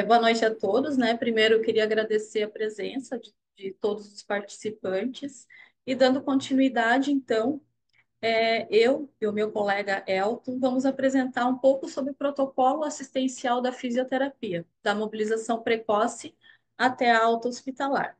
Boa noite a todos, né? Primeiro, eu queria agradecer a presença de todos os participantes e dando continuidade, então, eu e o meu colega Elton vamos apresentar um pouco sobre o protocolo assistencial da fisioterapia, da mobilização precoce até a alta hospitalar.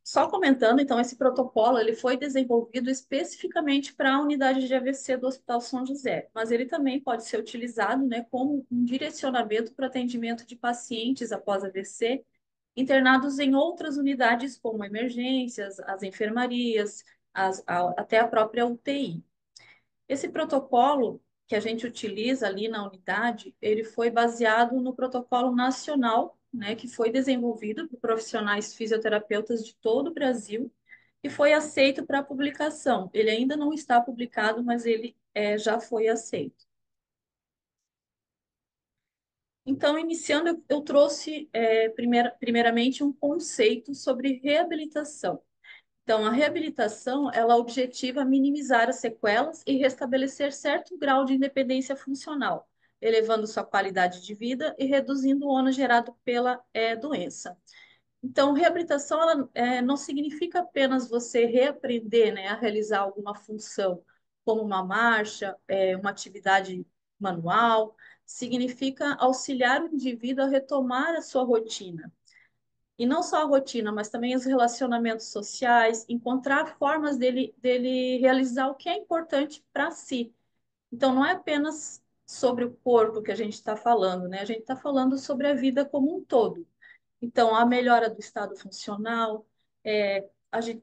Só comentando, então, esse protocolo ele foi desenvolvido especificamente para a unidade de AVC do Hospital São José, mas ele também pode ser utilizado, né, como um direcionamento para atendimento de pacientes após AVC internados em outras unidades, como emergências, as enfermarias, até a própria UTI. Esse protocolo que a gente utiliza ali na unidade, ele foi baseado no protocolo nacional, né, que foi desenvolvido por profissionais fisioterapeutas de todo o Brasil e foi aceito para publicação. Ele ainda não está publicado, mas ele já foi aceito. Então, iniciando, eu trouxe primeiramente um conceito sobre reabilitação. Então, a reabilitação, ela objetiva minimizar as sequelas e restabelecer certo grau de independência funcional, elevando sua qualidade de vida e reduzindo o ônus gerado pela doença. Então, reabilitação ela, não significa apenas você reaprender, né, a realizar alguma função, como uma marcha, uma atividade manual, significa auxiliar o indivíduo a retomar a sua rotina e não só a rotina, mas também os relacionamentos sociais, encontrar formas dele realizar o que é importante para si. Então, não é apenas sobre o corpo que a gente está falando, né? A gente está falando sobre a vida como um todo. Então, a melhora do estado funcional,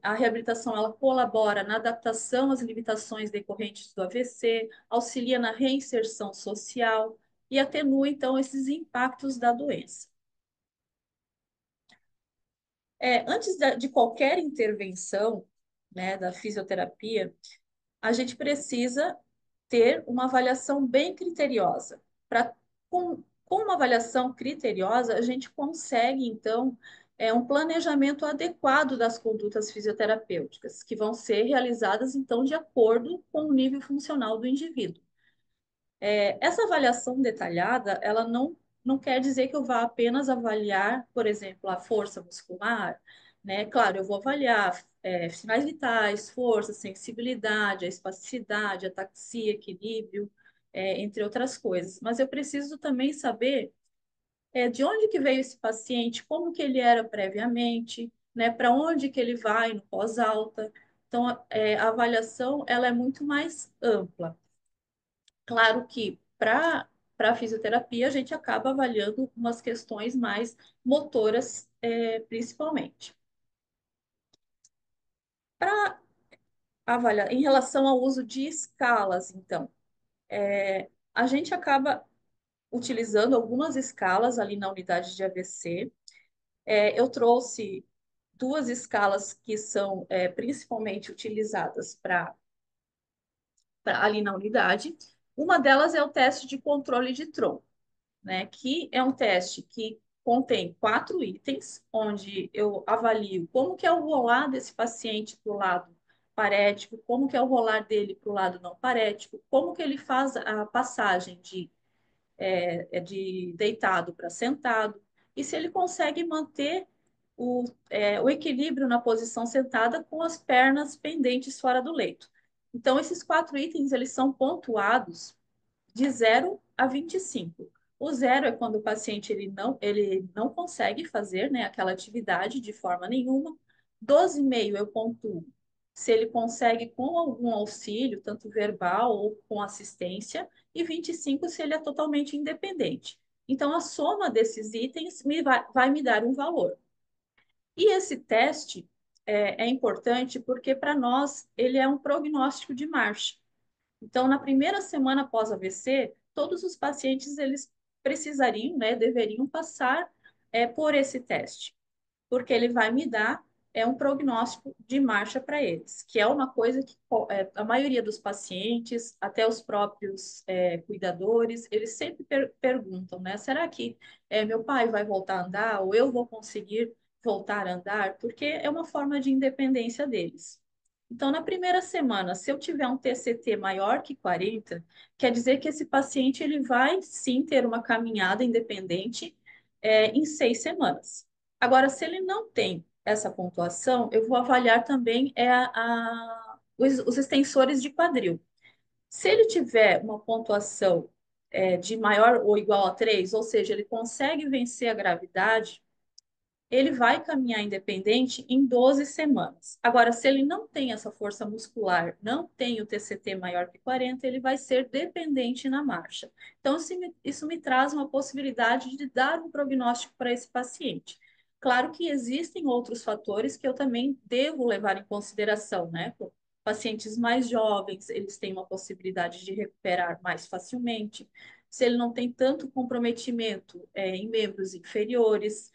a reabilitação ela colabora na adaptação às limitações decorrentes do AVC, auxilia na reinserção social e atenua, então, esses impactos da doença. Antes de qualquer intervenção, né, da fisioterapia, a gente precisa ter uma avaliação bem criteriosa. Com uma avaliação criteriosa, a gente consegue, então, um planejamento adequado das condutas fisioterapêuticas, que vão ser realizadas, então, de acordo com o nível funcional do indivíduo. Essa avaliação detalhada, ela não quer dizer que eu vá apenas avaliar, por exemplo, a força muscular, né? Claro, eu vou avaliar sinais vitais, força, sensibilidade, a espasticidade, ataxia, equilíbrio, entre outras coisas. Mas eu preciso também saber de onde que veio esse paciente, como que ele era previamente, né? Para onde que ele vai no pós-alta. Então, a avaliação, ela é muito mais ampla. Claro que para a fisioterapia a gente acaba avaliando umas questões mais motoras, principalmente. Para avaliar, em relação ao uso de escalas, então, a gente acaba utilizando algumas escalas ali na unidade de AVC. Eu trouxe duas escalas que são principalmente utilizadas ali na unidade. Uma delas é o teste de controle de tronco, né? Que é um teste que contém 4 itens, onde eu avalio como que é o rolar desse paciente para o lado parético, como que é o rolar dele para o lado não parético, como que ele faz a passagem de deitado para sentado, e se ele consegue manter o equilíbrio na posição sentada com as pernas pendentes fora do leito. Então, esses 4 itens, eles são pontuados de 0 a 25. O zero é quando o paciente ele não consegue fazer, né, aquela atividade de forma nenhuma. 12,5 eu pontuo se ele consegue com algum auxílio, tanto verbal ou com assistência, e 25 se ele é totalmente independente. Então, a soma desses itens vai me dar um valor. E esse teste é importante porque, para nós, ele é um prognóstico de marcha. Então, na primeira semana após AVC, todos os pacientes eles precisariam, né, deveriam passar por esse teste, porque ele vai me dar um prognóstico de marcha para eles, que é uma coisa que a maioria dos pacientes, até os próprios cuidadores, eles sempre perguntam, né? Será que meu pai vai voltar a andar ou eu vou conseguir voltar a andar? Porque é uma forma de independência deles. Então, na primeira semana, se eu tiver um TCT maior que 40, quer dizer que esse paciente ele vai sim ter uma caminhada independente em 6 semanas. Agora, se ele não tem essa pontuação, eu vou avaliar também os extensores de quadril. Se ele tiver uma pontuação de maior ou igual a 3, ou seja, ele consegue vencer a gravidade, ele vai caminhar independente em 12 semanas. Agora, se ele não tem essa força muscular, não tem o TCT maior que 40, ele vai ser dependente na marcha. Então, isso me traz uma possibilidade de dar um prognóstico para esse paciente. Claro que existem outros fatores que eu também devo levar em consideração, né? Pacientes mais jovens, eles têm uma possibilidade de recuperar mais facilmente. Se ele não tem tanto comprometimento em membros inferiores,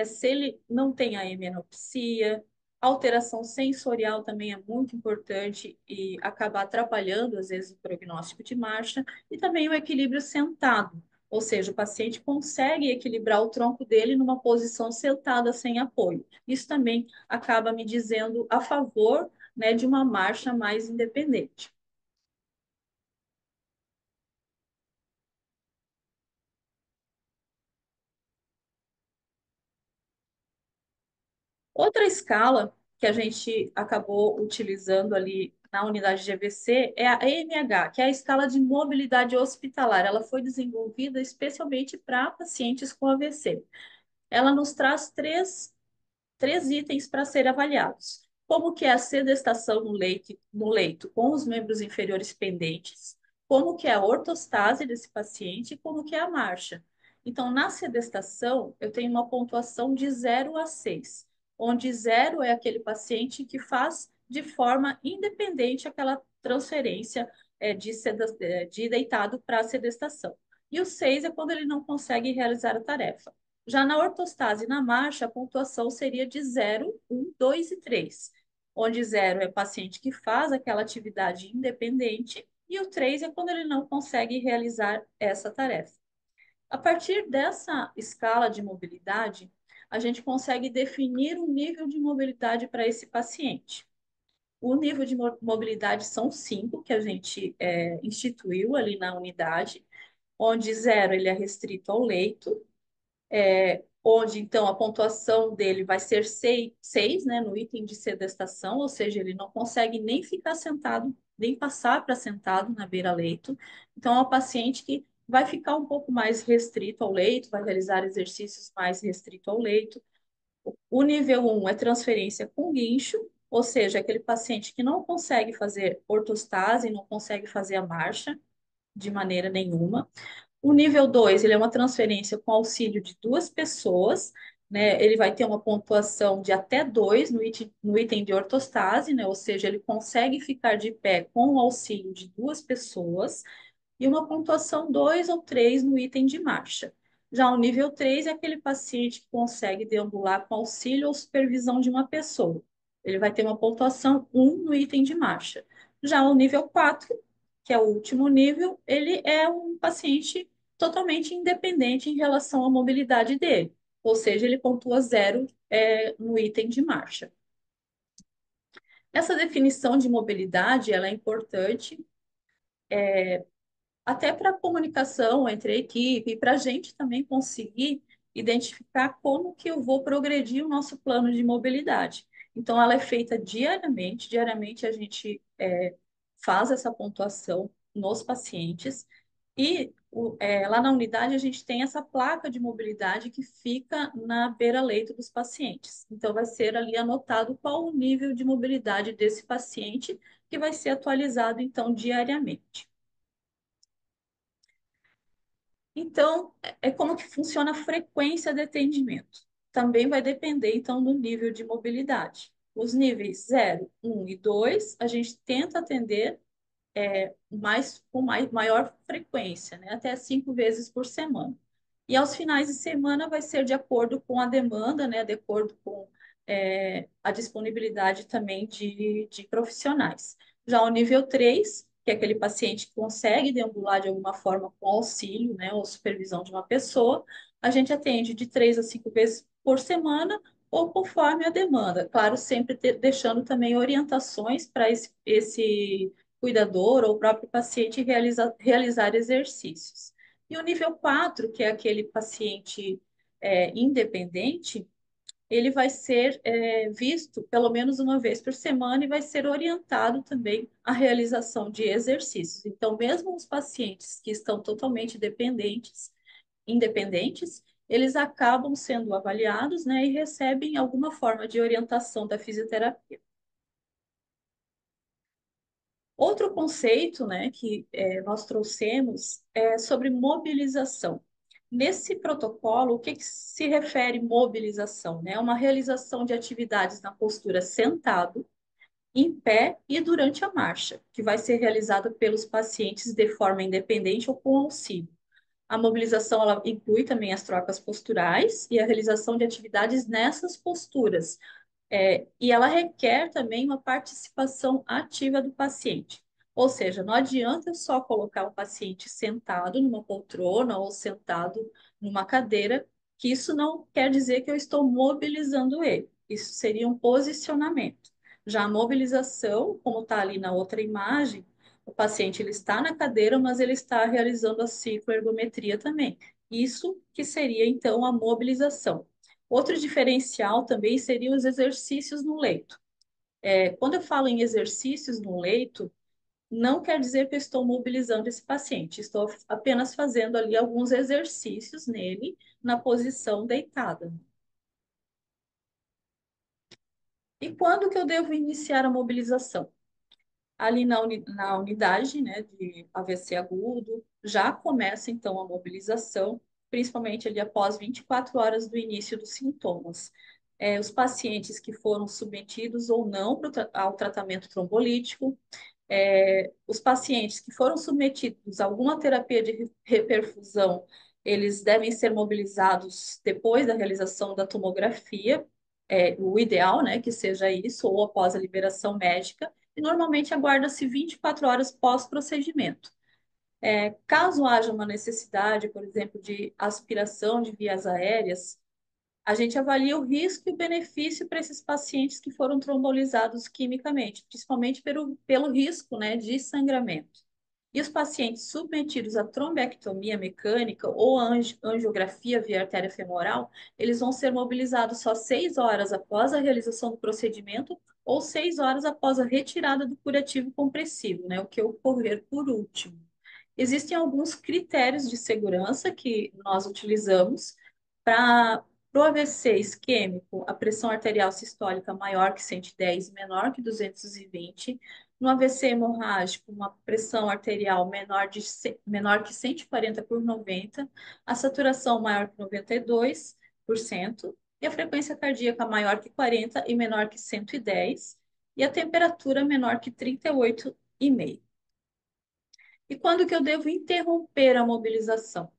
se ele não tem a hemenopsia, alteração sensorial também é muito importante e acaba atrapalhando, às vezes, o prognóstico de marcha, e também o equilíbrio sentado, ou seja, o paciente consegue equilibrar o tronco dele numa posição sentada sem apoio. Isso também acaba me dizendo a favor, né, de uma marcha mais independente. Outra escala que a gente acabou utilizando ali na unidade de AVC é a EMH, que é a escala de mobilidade hospitalar. Ela foi desenvolvida especialmente para pacientes com AVC. Ela nos traz três itens para serem avaliados. Como que é a sedestação no leito com os membros inferiores pendentes, como que é a ortostase desse paciente e como que é a marcha. Então, na sedestação, eu tenho uma pontuação de 0 a 6, onde 0 é aquele paciente que faz de forma independente aquela transferência de deitado para a sedestação. E o 6 é quando ele não consegue realizar a tarefa. Já na ortostase e na marcha, a pontuação seria de 0, 1, 2 e 3, onde 0 é o paciente que faz aquela atividade independente e o 3 é quando ele não consegue realizar essa tarefa. A partir dessa escala de mobilidade, a gente consegue definir o nível de mobilidade para esse paciente. O nível de mobilidade são 5 que a gente instituiu ali na unidade, onde 0 ele é restrito ao leito, onde então a pontuação dele vai ser 6, né, no item de sedestação, ou seja, ele não consegue nem ficar sentado, nem passar para sentado na beira-leito. Então, é um paciente que vai ficar um pouco mais restrito ao leito, vai realizar exercícios mais restrito ao leito. O nível 1 é transferência com guincho, ou seja, aquele paciente que não consegue fazer ortostase, não consegue fazer a marcha de maneira nenhuma. O nível 2 ele é uma transferência com auxílio de duas pessoas, né? Ele vai ter uma pontuação de até 2 no item de ortostase, né? Ou seja, ele consegue ficar de pé com o auxílio de duas pessoas, e uma pontuação 2 ou 3 no item de marcha. Já o nível 3 é aquele paciente que consegue deambular com auxílio ou supervisão de uma pessoa. Ele vai ter uma pontuação 1 no item de marcha. Já o nível 4, que é o último nível, ele é um paciente totalmente independente em relação à mobilidade dele. Ou seja, ele pontua 0 no item de marcha. Essa definição de mobilidade ela é importante até para a comunicação entre a equipe e para a gente também conseguir identificar como que eu vou progredir o nosso plano de mobilidade. Então, ela é feita diariamente, diariamente a gente faz essa pontuação nos pacientes e lá na unidade a gente tem essa placa de mobilidade que fica na beira-leito dos pacientes. Então, vai ser ali anotado qual o nível de mobilidade desse paciente, que vai ser atualizado, então, diariamente. Então, é como que funciona a frequência de atendimento. Também vai depender, então, do nível de mobilidade. Os níveis 0, 1 e 2, a gente tenta atender maior frequência, né? Até 5 vezes por semana. E aos finais de semana vai ser de acordo com a demanda, né? De acordo com a disponibilidade também de profissionais. Já o nível 3, que é aquele paciente que consegue deambular de alguma forma com auxílio, né? Ou supervisão de uma pessoa, a gente atende de 3 a 5 vezes por semana ou conforme a demanda. Claro, sempre deixando também orientações para esse cuidador ou o próprio paciente realizar exercícios. E o nível 4, que é aquele paciente independente, ele vai ser visto pelo menos uma vez por semana e vai ser orientado também à realização de exercícios. Então, mesmo os pacientes que estão totalmente independentes, eles acabam sendo avaliados, né, e recebem alguma forma de orientação da fisioterapia. Outro conceito, né, que nós trouxemos é sobre mobilização. Nesse protocolo, o que, que se refere mobilização? Né? É uma realização de atividades na postura sentado, em pé e durante a marcha, que vai ser realizada pelos pacientes de forma independente ou com auxílio. A mobilização ela inclui também as trocas posturais e a realização de atividades nessas posturas, e ela requer também uma participação ativa do paciente. Ou seja, não adianta eu só colocar o paciente sentado numa poltrona ou sentado numa cadeira, que isso não quer dizer que eu estou mobilizando ele. Isso seria um posicionamento. Já a mobilização, como está ali na outra imagem, o paciente ele está na cadeira, mas ele está realizando a cicloergometria também. Isso que seria então a mobilização. Outro diferencial também seriam os exercícios no leito. Quando eu falo em exercícios no leito, não quer dizer que eu estou mobilizando esse paciente, estou apenas fazendo ali alguns exercícios nele na posição deitada. E quando que eu devo iniciar a mobilização? Ali na unidade, né, de AVC agudo, já começa então a mobilização, principalmente ali após 24 horas do início dos sintomas. Os pacientes que foram submetidos ou não ao tratamento trombolítico, os pacientes que foram submetidos a alguma terapia de reperfusão, eles devem ser mobilizados depois da realização da tomografia, o ideal, né, que seja isso, ou após a liberação médica, e normalmente aguarda-se 24 horas pós-procedimento. Caso haja uma necessidade, por exemplo, de aspiração de vias aéreas, a gente avalia o risco e o benefício para esses pacientes que foram trombolizados quimicamente, principalmente pelo risco, né, de sangramento. E os pacientes submetidos à trombectomia mecânica ou angiografia via artéria femoral, eles vão ser mobilizados só 6 horas após a realização do procedimento ou 6 horas após a retirada do curativo compressivo, né, o que ocorrer por último. Existem alguns critérios de segurança que nós utilizamos para o AVC isquêmico, a pressão arterial sistólica maior que 110 e menor que 220. No AVC hemorrágico, uma pressão arterial menor que 140 por 90, a saturação maior que 92% e a frequência cardíaca maior que 40 e menor que 110 e a temperatura menor que 38,5. E quando que eu devo interromper a mobilização?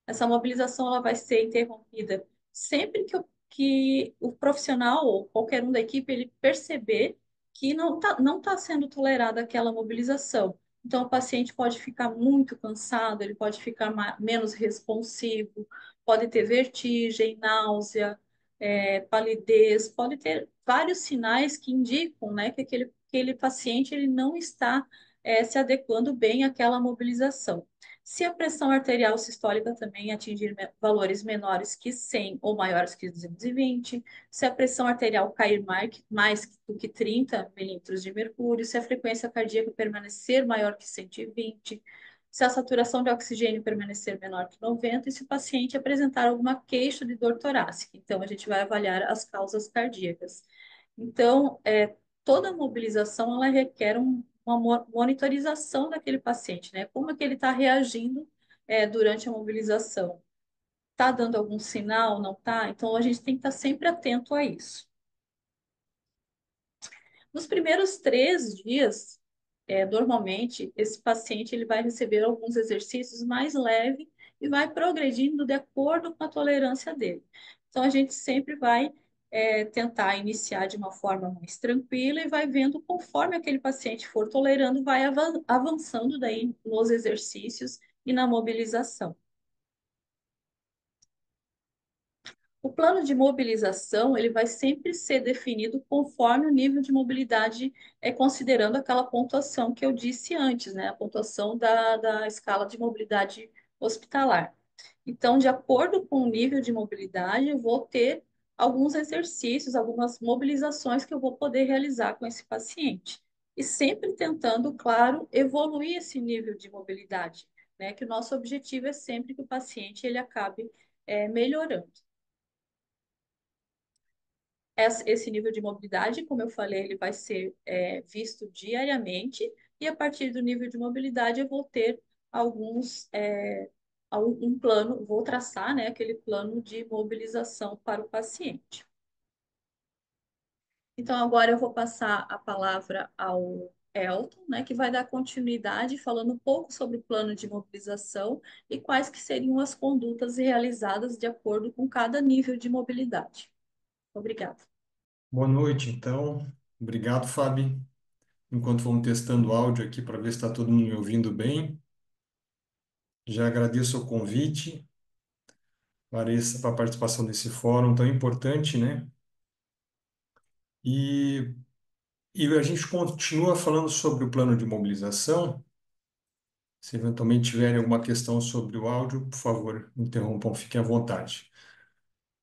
Essa mobilização ela vai ser interrompida sempre que o profissional ou qualquer um da equipe ele perceber que não tá sendo tolerada aquela mobilização. Então, o paciente pode ficar muito cansado, ele pode ficar menos responsivo, pode ter vertigem, náusea, palidez, pode ter vários sinais que indicam, né, que aquele paciente ele não está se adequando bem àquela mobilização. Se a pressão arterial sistólica também atingir valores menores que 100 ou maiores que 220, se a pressão arterial cair mais do que 30 milímetros de mercúrio, se a frequência cardíaca permanecer maior que 120, se a saturação de oxigênio permanecer menor que 90 e se o paciente apresentar alguma queixa de dor torácica. Então, a gente vai avaliar as causas cardíacas. Então, toda mobilização ela requer uma monitorização daquele paciente, né? Como é que ele está reagindo durante a mobilização? Está dando algum sinal? Não está? Então a gente tem que estar sempre atento a isso. Nos primeiros 3 dias, normalmente esse paciente ele vai receber alguns exercícios mais leves e vai progredindo de acordo com a tolerância dele. Então a gente sempre vai tentar iniciar de uma forma mais tranquila e vai vendo conforme aquele paciente for tolerando, vai avançando daí nos exercícios e na mobilização. O plano de mobilização, ele vai sempre ser definido conforme o nível de mobilidade, considerando aquela pontuação que eu disse antes, né? A pontuação da escala de mobilidade hospitalar. Então, de acordo com o nível de mobilidade, eu vou ter alguns exercícios, algumas mobilizações que eu vou poder realizar com esse paciente. E sempre tentando, claro, evoluir esse nível de mobilidade, né? Que o nosso objetivo é sempre que o paciente ele acabe melhorando. Esse nível de mobilidade, como eu falei, ele vai ser visto diariamente, e a partir do nível de mobilidade eu vou ter um plano, vou traçar, né, aquele plano de mobilização para o paciente. Então, agora eu vou passar a palavra ao Elton, né, que vai dar continuidade falando um pouco sobre o plano de mobilização e quais que seriam as condutas realizadas de acordo com cada nível de mobilidade. Obrigada. Boa noite, então. Obrigado, Fábio. Enquanto vamos testando o áudio aqui para ver se está todo mundo me ouvindo bem, já agradeço o convite, Larissa, para a participação desse fórum tão importante, né? E, e a gente continua falando sobre o plano de mobilização. Se eventualmente tiverem alguma questão sobre o áudio, por favor, interrompam, fiquem à vontade.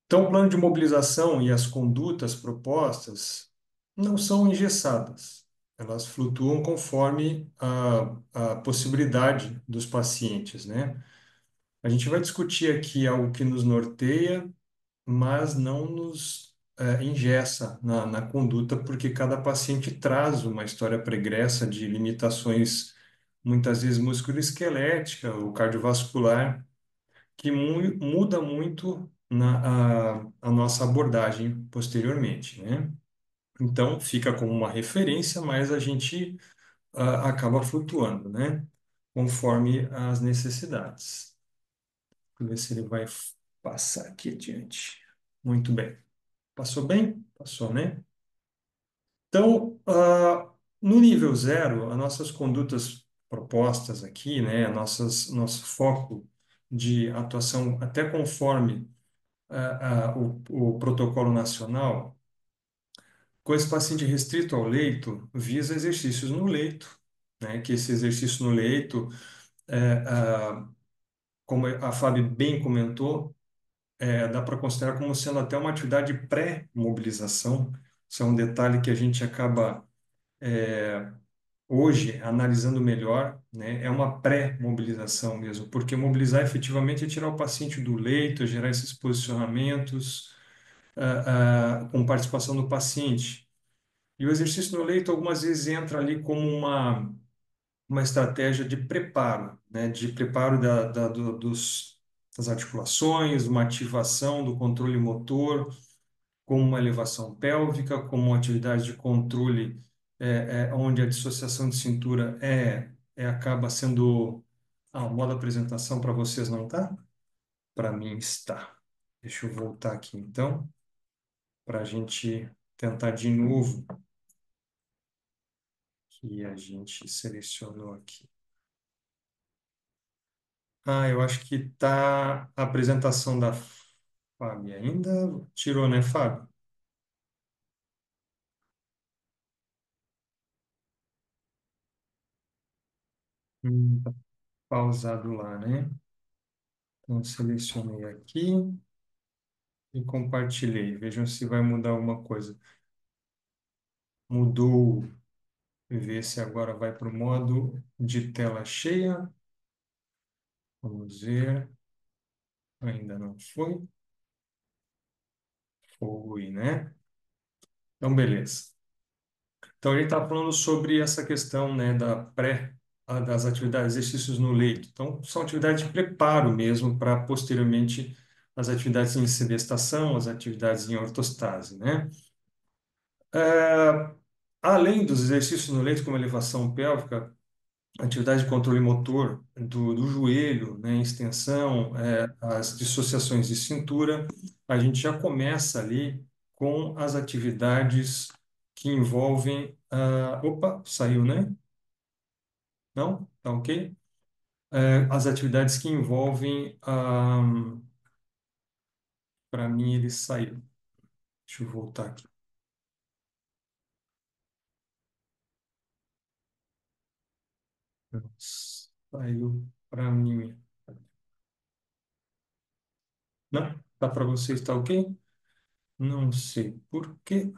Então, o plano de mobilização e as condutas propostas não são engessadas. Elas flutuam conforme a possibilidade dos pacientes, né? A gente vai discutir aqui algo que nos norteia, mas não nos engessa na conduta, porque cada paciente traz uma história pregressa de limitações, muitas vezes musculoesquelética ou cardiovascular, que muda muito a nossa abordagem posteriormente, né? Então, fica como uma referência, mas a gente acaba flutuando, né? Conforme as necessidades. Vou ver se ele vai passar aqui adiante. Muito bem. Passou bem? Passou, né? Então, no nível zero, as nossas condutas propostas aqui, né? Nosso foco de atuação, até conforme o protocolo nacional, com esse paciente restrito ao leito, visa exercícios no leito, né? Que esse exercício no leito, é, ah, como a Fábio bem comentou, dá para considerar como sendo até uma atividade pré-mobilização. Isso é um detalhe que a gente acaba hoje analisando melhor, né? É uma pré-mobilização mesmo, porque mobilizar efetivamente é tirar o paciente do leito, é gerar esses posicionamentos com participação do paciente. E o exercício no leito algumas vezes entra ali como uma estratégia de preparo, né? De preparo das articulações, uma ativação do controle motor, como uma elevação pélvica, como uma atividade de controle onde a dissociação de cintura acaba sendo... Ah, o modo apresentação para vocês não tá? Para mim está. Deixa eu voltar aqui então, para a gente tentar de novo que a gente selecionou aqui. Ah, eu acho que tá a apresentação da Fábio ainda. Tirou, né, Fábio? Tá pausado lá, né? Então, selecionei aqui e compartilhei. Vejam se vai mudar alguma coisa. Mudou. Ver se agora vai para o modo de tela cheia. Vamos ver. Ainda não foi. Foi, né? Então, beleza. Então, a gente está falando sobre essa questão, né, das atividades, exercícios no leito. Então, são atividades de preparo mesmo para posteriormente as atividades em sedestação, as atividades em ortostase, né? É, além dos exercícios no leito, como elevação pélvica, atividade de controle motor do joelho, né, extensão, as dissociações de cintura, a gente já começa ali com as atividades que envolvem... opa, saiu, né? Não? Tá ok? As atividades que envolvem... para mim ele saiu. Deixa eu voltar aqui. Saiu para mim. Não? Tá para você, está ok? Não sei por que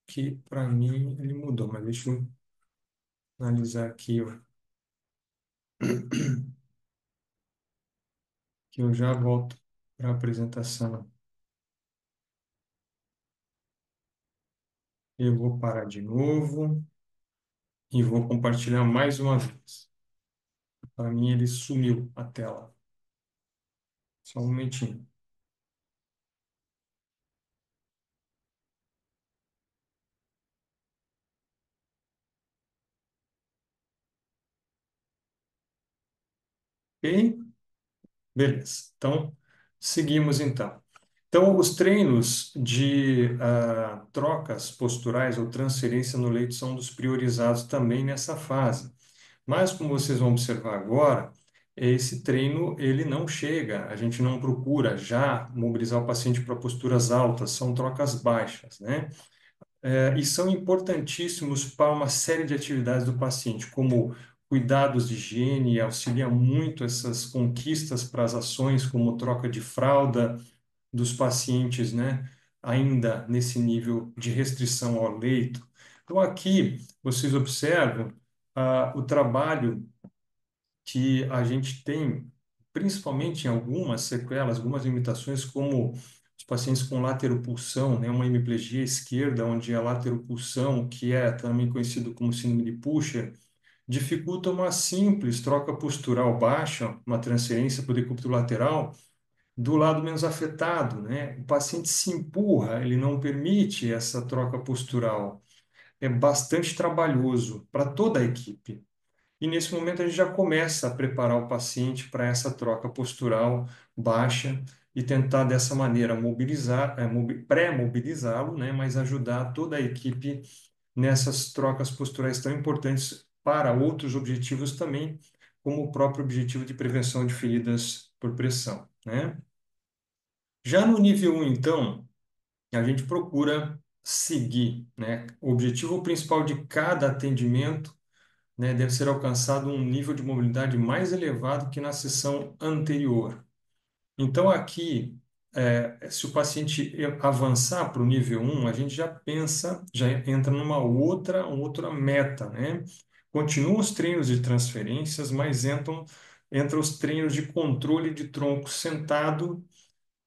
que para mim ele mudou, mas deixa eu analisar aqui, ó, que eu já volto para a apresentação. Eu vou parar de novo e vou compartilhar mais uma vez. Para mim ele sumiu a tela. Só um momentinho. Ok? Beleza. Então, seguimos então. Então, os treinos de trocas posturais ou transferência no leito são dos priorizados também nessa fase. Mas, como vocês vão observar agora, esse treino ele não chega, a gente não procura já mobilizar o paciente para posturas altas, são trocas baixas, né? E são importantíssimos para uma série de atividades do paciente, como cuidados de higiene, auxilia muito essas conquistas para as ações, como troca de fralda dos pacientes, né? Ainda nesse nível de restrição ao leito. Então, aqui vocês observam o trabalho que a gente tem, principalmente em algumas sequelas, algumas limitações, como os pacientes com lateropulsão, né, uma hemiplegia esquerda, onde a lateropulsão, que é também conhecido como síndrome de Pusher, dificulta uma simples troca postural baixa, uma transferência para o decúbito lateral, do lado menos afetado, né? O paciente se empurra, ele não permite essa troca postural. É bastante trabalhoso para toda a equipe. E nesse momento a gente já começa a preparar o paciente para essa troca postural baixa e tentar dessa maneira mobilizar, pré-mobilizá-lo, né, mas ajudar toda a equipe nessas trocas posturais tão importantes para outros objetivos também, como o próprio objetivo de prevenção de feridas por pressão, né? Já no nível 1, então, a gente procura seguir, né? O objetivo principal de cada atendimento, né, deve ser alcançado um nível de mobilidade mais elevado que na sessão anterior. Então, aqui, se o paciente avançar para o nível 1, a gente já pensa, já entra numa outra meta, né? Continuam os treinos de transferências, mas entram os treinos de controle de tronco sentado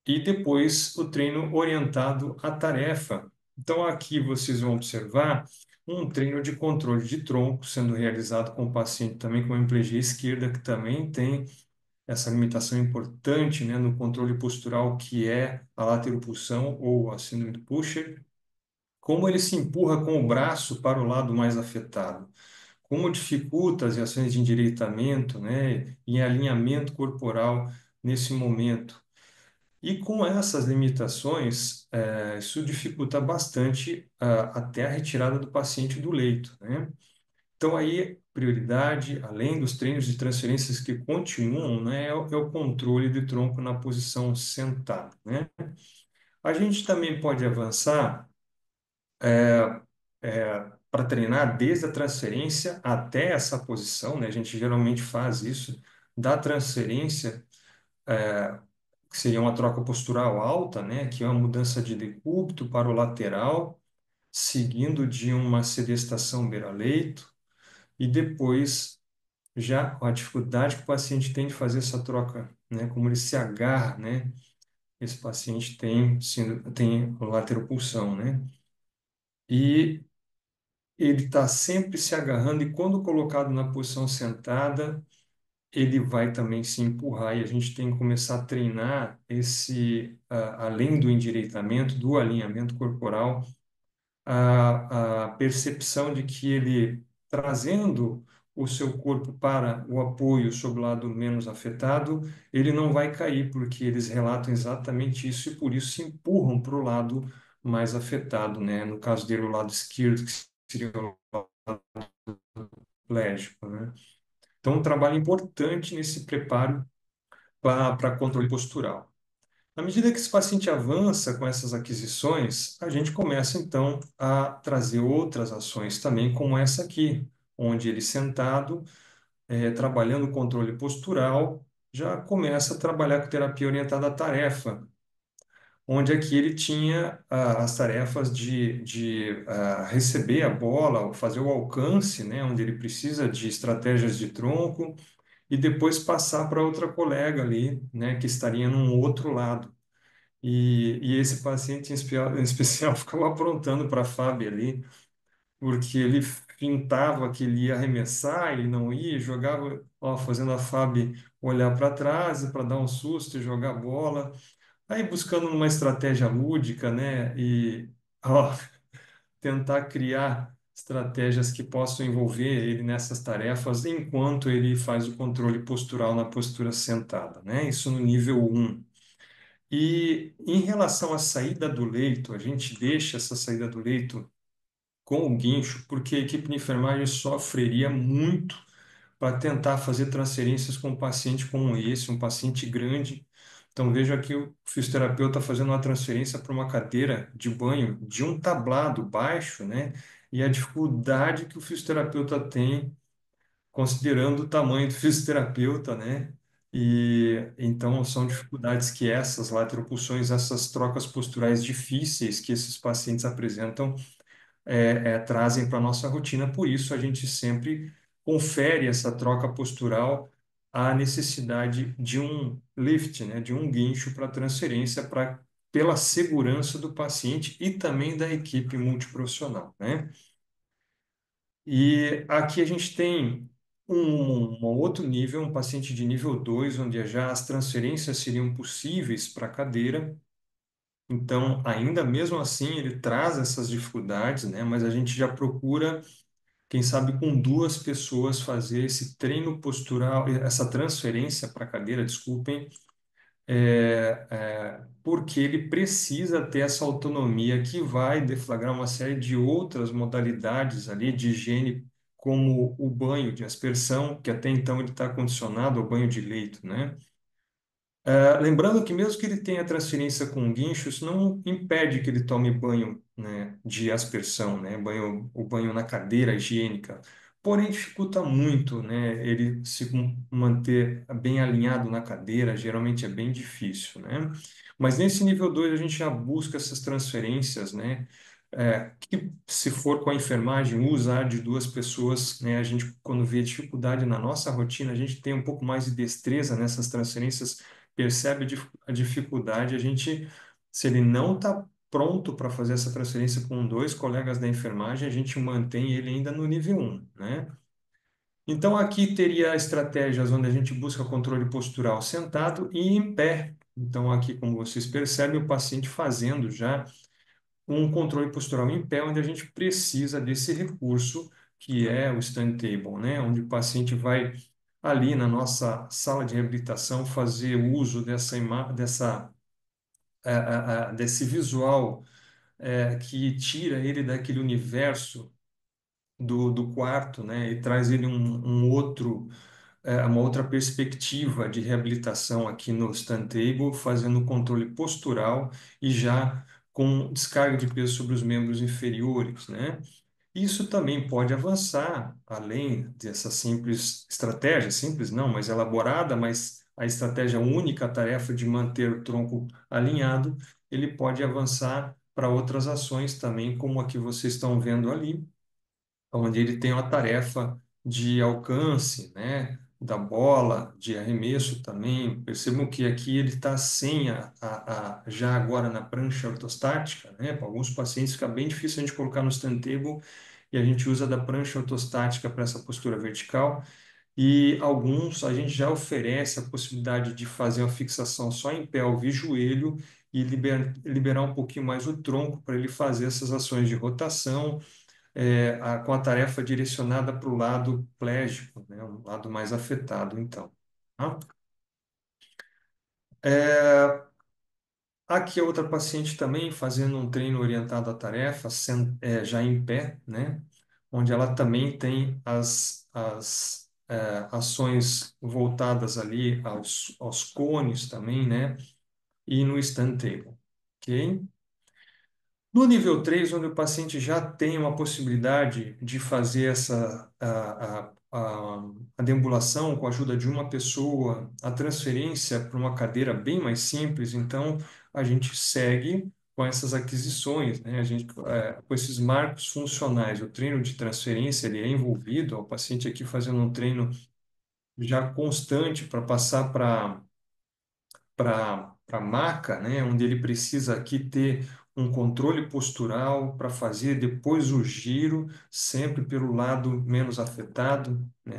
e depois o treino orientado à tarefa. Então, aqui vocês vão observar um treino de controle de tronco sendo realizado com o paciente também com hemiplegia esquerda, que também tem essa limitação importante, né, no controle postural, que é a lateropulsão ou a síndrome do Pusher. Como ele se empurra com o braço para o lado mais afetado. Como dificulta as reações de endireitamento, né, e alinhamento corporal nesse momento. E com essas limitações, isso dificulta bastante até a retirada do paciente do leito, né? Então, aí, prioridade, além dos treinos de transferências que continuam, né, é o controle de tronco na posição sentada, né? A gente também pode avançar para treinar desde a transferência até essa posição, né? A gente geralmente faz isso da transferência que seria uma troca postural alta, né, que é uma mudança de decúbito para o lateral, seguindo de uma sedestação beira-leito, e depois já a dificuldade que o paciente tem de fazer essa troca, né, como ele se agarra, né, esse paciente tem lateropulsão, né, e ele está sempre se agarrando, e quando colocado na posição sentada, ele vai também se empurrar e a gente tem que começar a treinar além do endireitamento, do alinhamento corporal, a percepção de que ele, trazendo o seu corpo para o apoio sobre o lado menos afetado, ele não vai cair, porque eles relatam exatamente isso e por isso se empurram para o lado mais afetado, né? No caso dele, o lado esquerdo, que seria o lado légico, né? Então, um trabalho importante nesse preparo para controle postural. À medida que esse paciente avança com essas aquisições, a gente começa então a trazer outras ações também, como essa aqui, onde ele sentado, trabalhando o controle postural, já começa a trabalhar com terapia orientada à tarefa, onde aqui ele tinha as tarefas de receber a bola, fazer o alcance, né, onde ele precisa de estratégias de tronco, e depois passar para outra colega ali, né, que estaria num outro lado. E esse paciente em especial ficava aprontando para a Fábio ali, porque ele fintava que ele ia arremessar, ele não ia, jogava, ó, fazendo a Fábio olhar para trás para dar um susto e jogar bola. Aí buscando uma estratégia lúdica, né? E ó, tentar criar estratégias que possam envolver ele nessas tarefas enquanto ele faz o controle postural na postura sentada, né? Isso no nível um. E em relação à saída do leito, a gente deixa essa saída do leito com o guincho, porque a equipe de enfermagem sofreria muito para tentar fazer transferências com um paciente como esse, um paciente grande. Então, veja que o fisioterapeuta fazendo uma transferência para uma cadeira de banho de um tablado baixo, né? E a dificuldade que o fisioterapeuta tem considerando o tamanho do fisioterapeuta, né? E então são dificuldades que essas lateropulsões, essas trocas posturais difíceis que esses pacientes apresentam, trazem para a nossa rotina. Por isso, a gente sempre confere essa troca postural à necessidade de um lift, né? De um guincho para transferência pela segurança do paciente e também da equipe multiprofissional, né? E aqui a gente tem um outro nível, um paciente de nível 2 onde já as transferências seriam possíveis para a cadeira. Então, ainda mesmo assim, ele traz essas dificuldades, né? Mas a gente já procura, quem sabe, com duas pessoas fazer esse treino postural, essa transferência para a cadeira, desculpem, porque ele precisa ter essa autonomia que vai deflagrar uma série de outras modalidades ali de higiene, como o banho de aspersão, que até então ele está condicionado ao banho de leito, né? Lembrando que mesmo que ele tenha transferência com guincho, isso não impede que ele tome banho, né, de aspersão, né, o banho na cadeira higiênica. Porém, dificulta muito, né, ele se manter bem alinhado na cadeira, geralmente é bem difícil, né? Mas nesse nível 2 a gente já busca essas transferências, né, que se for com a enfermagem, usar de duas pessoas, né, a gente quando vê dificuldade na nossa rotina, a gente tem um pouco mais de destreza nessas transferências, percebe a dificuldade, a gente, se ele não está pronto para fazer essa transferência com dois colegas da enfermagem, a gente mantém ele ainda no nível um, né? Então, aqui teria estratégias onde a gente busca controle postural sentado e em pé. Então, aqui, como vocês percebem, o paciente fazendo já um controle postural em pé, onde a gente precisa desse recurso, que é o stand table, né? Onde o paciente vai ali na nossa sala de reabilitação fazer uso desse visual que tira ele daquele universo do quarto, né? E traz ele uma outra perspectiva de reabilitação aqui no stand table, fazendo o controle postural e já com descarga de peso sobre os membros inferiores, né? Isso também pode avançar, além dessa simples estratégia, simples não, mas elaborada, mas a estratégia única, a tarefa de manter o tronco alinhado, ele pode avançar para outras ações também, como a que vocês estão vendo ali, onde ele tem uma tarefa de alcance, né, da bola, de arremesso também. Percebam que aqui ele está sem já agora na prancha ortostática, né? Para alguns pacientes fica bem difícil a gente colocar no stand table e a gente usa da prancha ortostática para essa postura vertical. E alguns a gente já oferece a possibilidade de fazer uma fixação só em pelve e joelho e liberar um pouquinho mais o tronco para ele fazer essas ações de rotação, com a tarefa direcionada para o lado plégico, né, o lado mais afetado, então. Tá? Aqui a outra paciente também fazendo um treino orientado à tarefa, já em pé, né, onde ela também tem as ações voltadas ali aos cones também, né, e no stand table. Ok? No nível 3, onde o paciente já tem uma possibilidade de fazer a deambulação com a ajuda de uma pessoa, a transferência para uma cadeira bem mais simples, então a gente segue com essas aquisições, né? A gente, com esses marcos funcionais, o treino de transferência ele é envolvido, o paciente aqui fazendo um treino já constante para passar para a maca, né, onde ele precisa aqui ter um controle postural para fazer depois o giro, sempre pelo lado menos afetado, né,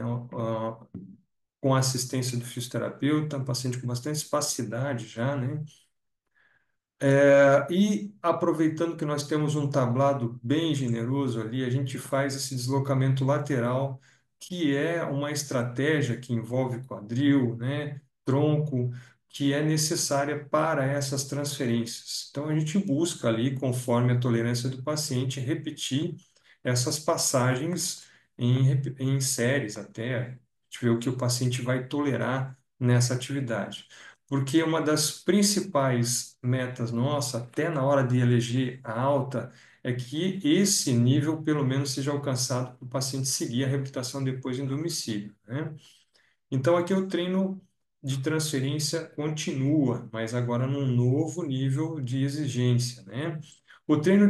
com a assistência do fisioterapeuta, um paciente com bastante espacidade já, né, e aproveitando que nós temos um tablado bem generoso ali, a gente faz esse deslocamento lateral, que é uma estratégia que envolve quadril, né, tronco, que é necessária para essas transferências. Então a gente busca ali, conforme a tolerância do paciente, repetir essas passagens em séries até, a gente ver o que o paciente vai tolerar nessa atividade. Porque uma das principais metas nossa, até na hora de eleger a alta, é que esse nível pelo menos seja alcançado para o paciente seguir a reabilitação depois em domicílio, né? Então, aqui o treino de transferência continua, mas agora num novo nível de exigência, né? O treino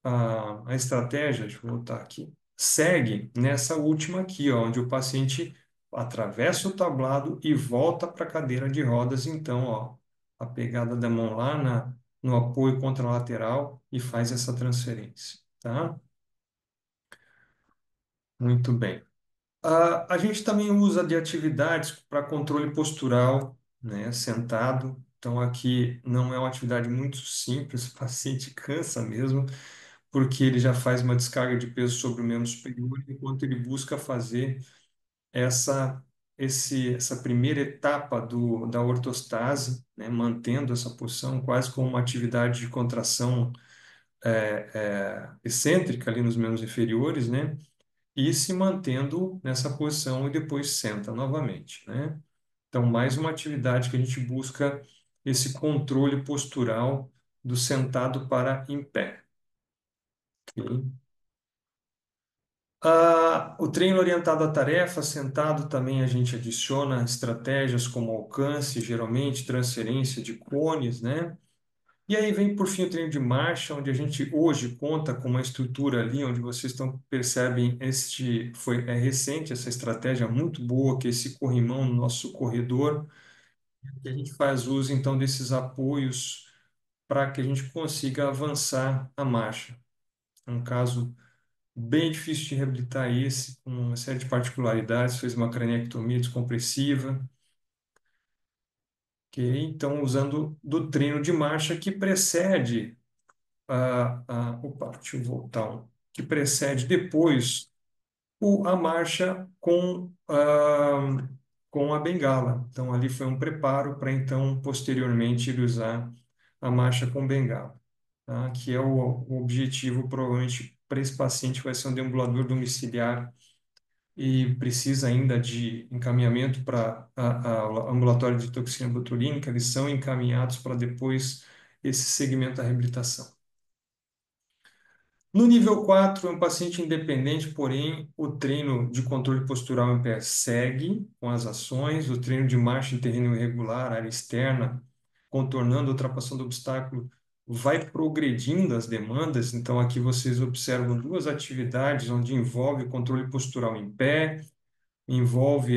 a estratégia, deixa eu voltar aqui, segue nessa última aqui, ó, onde o paciente atravessa o tablado e volta para a cadeira de rodas, então, ó, a pegada da mão lá no apoio contralateral e faz essa transferência, tá? Muito bem. A gente também usa de atividades para controle postural, né, sentado. Então, aqui não é uma atividade muito simples, o paciente cansa mesmo, porque ele já faz uma descarga de peso sobre o membro superior, enquanto ele busca fazer essa, essa primeira etapa da ortostase, né, mantendo essa posição quase como uma atividade de contração excêntrica ali nos membros inferiores, né? E se mantendo nessa posição e depois senta novamente, né? Então, mais uma atividade que a gente busca esse controle postural do sentado para em pé. Ok? O treino orientado à tarefa, sentado, também a gente adiciona estratégias como alcance, geralmente transferência de cones, né? E aí vem, por fim, o treino de marcha, onde a gente hoje conta com uma estrutura ali, onde vocês percebem, é recente essa estratégia muito boa, que é esse corrimão no nosso corredor, que a gente faz uso, então, desses apoios para que a gente consiga avançar a marcha. É um caso bem difícil de reabilitar esse, com uma série de particularidades, fez uma craniectomia descompressiva, ok? Então, usando do treino de marcha que precede opa, deixa eu voltar que precede depois a marcha com a bengala. Então, ali foi um preparo para, então, posteriormente, ele usar a marcha com bengala, tá? Que é o objetivo, provavelmente, para esse paciente, vai ser um deambulador domiciliar e precisa ainda de encaminhamento para ambulatório de toxina botulínica, eles são encaminhados para depois esse segmento da reabilitação. No nível 4 é um paciente independente, porém, o treino de controle postural em pé segue com as ações, o treino de marcha em terreno irregular, área externa, contornando, ultrapassando o obstáculo, vai progredindo as demandas. Então, aqui vocês observam duas atividades onde envolve o controle postural em pé, envolve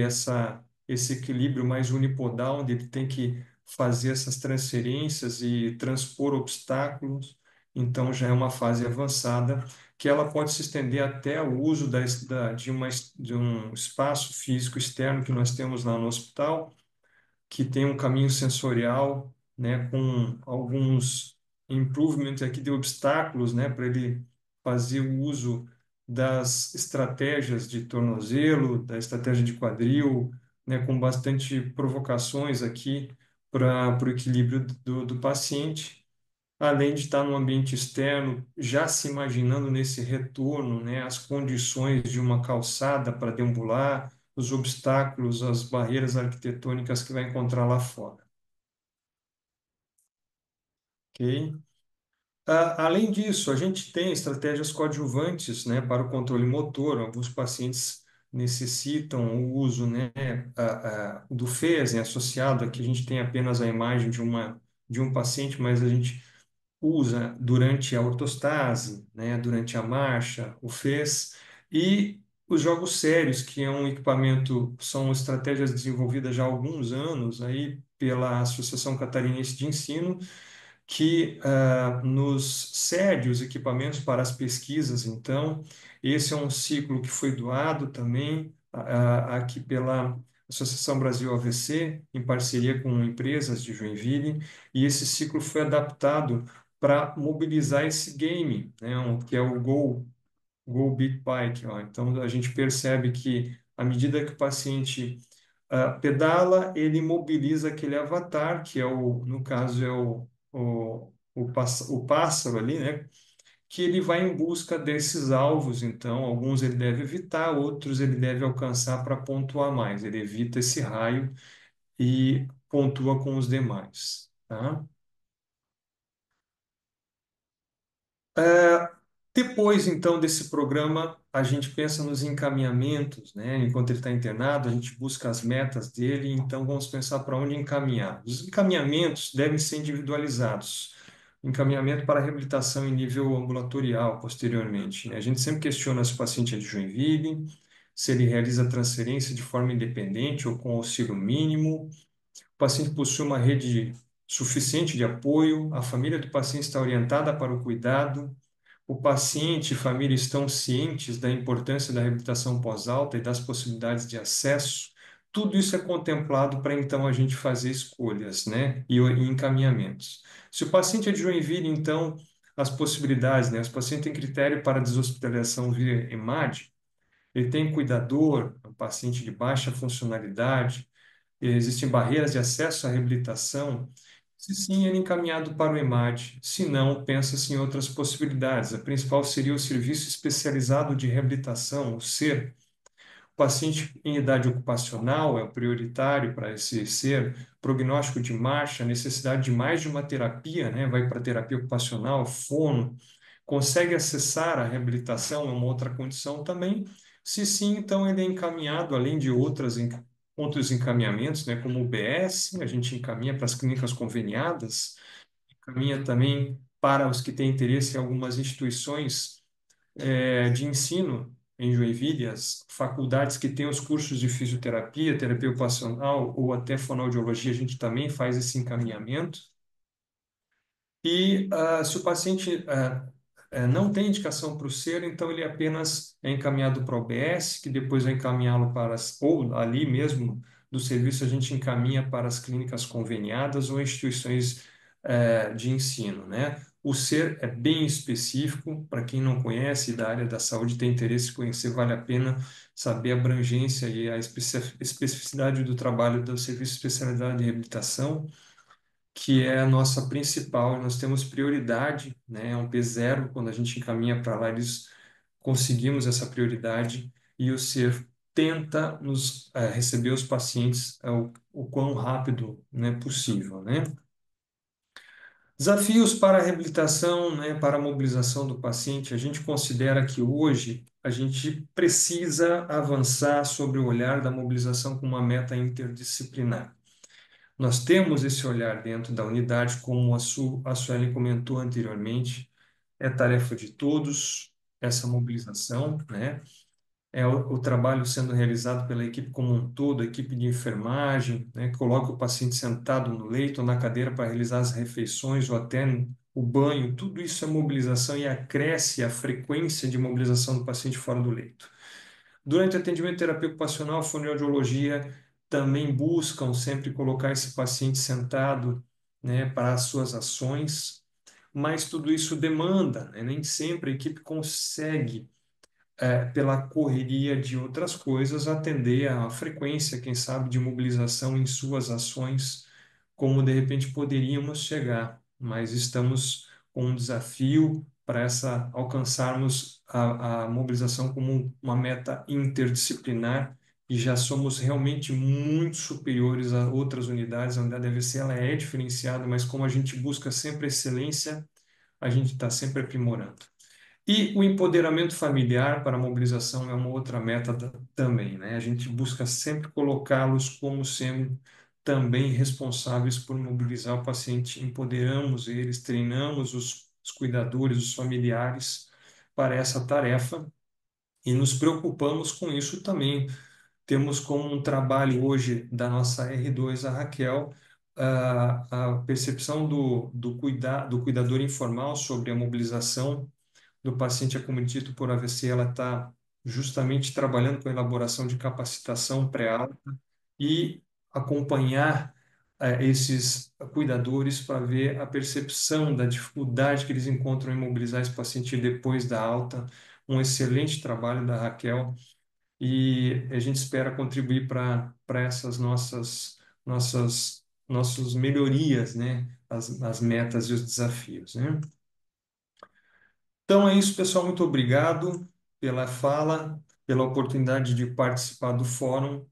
esse equilíbrio mais unipodal, onde ele tem que fazer essas transferências e transpor obstáculos. Então, já é uma fase avançada, que ela pode se estender até o uso de um espaço físico externo que nós temos lá no hospital, que tem um caminho sensorial, né, com alguns improvements aqui de obstáculos, né, para ele fazer o uso das estratégias de tornozelo, da estratégia de quadril, né, com bastante provocações aqui para o equilíbrio do paciente, além de estar no ambiente externo, já se imaginando nesse retorno, né, as condições de uma calçada para deambular, os obstáculos, as barreiras arquitetônicas que vai encontrar lá fora. ok? Além disso, a gente tem estratégias coadjuvantes, né, para o controle motor. Alguns pacientes necessitam o uso, né, do FESE associado. Aqui a gente tem apenas a imagem de um paciente, mas a gente usa durante a ortostase, né, durante a marcha, o FES, e os jogos sérios, que é um equipamento, são estratégias desenvolvidas já há alguns anos aí pela Associação Catarinense de Ensino, que nos cede os equipamentos para as pesquisas. Então, esse é um ciclo que foi doado também aqui pela Associação Brasil AVC, em parceria com empresas de Joinville, e esse ciclo foi adaptado para mobilizar esse game, né, que é o Go Big Bike. Ó. Então, a gente percebe que, à medida que o paciente pedala, ele mobiliza aquele avatar, que é no caso, é o pássaro ali, né? Que ele vai em busca desses alvos. Então, alguns ele deve evitar, outros ele deve alcançar para pontuar mais. Ele evita esse raio e pontua com os demais, tá? Depois, então, desse programa, a gente pensa nos encaminhamentos, né? Enquanto ele está internado, a gente busca as metas dele, então vamos pensar para onde encaminhar. Os encaminhamentos devem ser individualizados. Encaminhamento para reabilitação em nível ambulatorial, posteriormente, né? A gente sempre questiona se o paciente é de Joinville, se ele realiza a transferência de forma independente ou com auxílio mínimo, o paciente possui uma rede suficiente de apoio, a família do paciente está orientada para o cuidado, o paciente e família estão cientes da importância da reabilitação pós-alta e das possibilidades de acesso. Tudo isso é contemplado para então a gente fazer escolhas, né, e encaminhamentos. Se o paciente é de Joinville, então as possibilidades, né, o paciente tem critério para deshospitalização via EMAD, ele tem cuidador, é um paciente de baixa funcionalidade, existem barreiras de acesso à reabilitação. Se sim, ele é encaminhado para o EMAD. Se não, pensa-se em outras possibilidades. A principal seria o Serviço Especializado de Reabilitação, o SER. O paciente em idade ocupacional é o prioritário para esse SER. Prognóstico de marcha, necessidade de mais de uma terapia, né? Vai para terapia ocupacional, fono, consegue acessar a reabilitação, é uma outra condição também. Se sim, então ele é encaminhado, além de outros encaminhamentos, né, como o BS, a gente encaminha para as clínicas conveniadas, encaminha também para os que têm interesse em algumas instituições de ensino em Joinville, as faculdades que têm os cursos de fisioterapia, terapia ocupacional ou até fonoaudiologia, a gente também faz esse encaminhamento. E se o paciente não tem indicação para o ser, então ele apenas é encaminhado para o OBS, que depois vai encaminhá-lo ou ali mesmo do serviço a gente encaminha para as clínicas conveniadas ou instituições de ensino, né? O ser é bem específico, para quem não conhece da área da saúde, tem interesse em conhecer, vale a pena saber a abrangência e a especificidade do trabalho do Serviço de Especialidade de Reabilitação, que é a nossa principal, nós temos prioridade, né? É um P0, quando a gente encaminha para lá, eles conseguimos essa prioridade e o SER tenta receber os pacientes o quão rápido, né, possível, né? Desafios para a reabilitação, né, para a mobilização do paciente, a gente considera que hoje a gente precisa avançar sobre o olhar da mobilização com uma meta interdisciplinar. Nós temos esse olhar dentro da unidade, como a Suelen comentou anteriormente, é tarefa de todos, essa mobilização, né? É o trabalho sendo realizado pela equipe como um todo, a equipe de enfermagem, né? Que coloca o paciente sentado no leito ou na cadeira para realizar as refeições ou até o banho, tudo isso é mobilização e acresce a frequência de mobilização do paciente fora do leito. Durante o atendimento de terapia ocupacional, a fonoaudiologia também buscam sempre colocar esse paciente sentado, né, para as suas ações, mas tudo isso demanda, né? Nem sempre a equipe consegue, pela correria de outras coisas, atender à frequência, quem sabe, de mobilização em suas ações, como de repente poderíamos chegar, mas estamos com um desafio para alcançarmos a mobilização como uma meta interdisciplinar e já somos realmente muito superiores a outras unidades. A unidade AVC ela é diferenciada, mas como a gente busca sempre excelência, a gente está sempre aprimorando. E o empoderamento familiar para a mobilização é uma outra meta também, né? A gente busca sempre colocá-los como sendo também responsáveis por mobilizar o paciente, empoderamos eles, treinamos os cuidadores, os familiares para essa tarefa e nos preocupamos com isso também. Temos como um trabalho hoje da nossa R2, a Raquel, a percepção do cuidador informal sobre a mobilização do paciente acometido por AVC. Ela está justamente trabalhando com a elaboração de capacitação pré-alta e acompanhar esses cuidadores para ver a percepção da dificuldade que eles encontram em mobilizar esse paciente depois da alta. Um excelente trabalho da Raquel e a gente espera contribuir para essas nossas melhorias, né? As metas e os desafios, né? Então é isso, pessoal. Muito obrigado pela fala, pela oportunidade de participar do fórum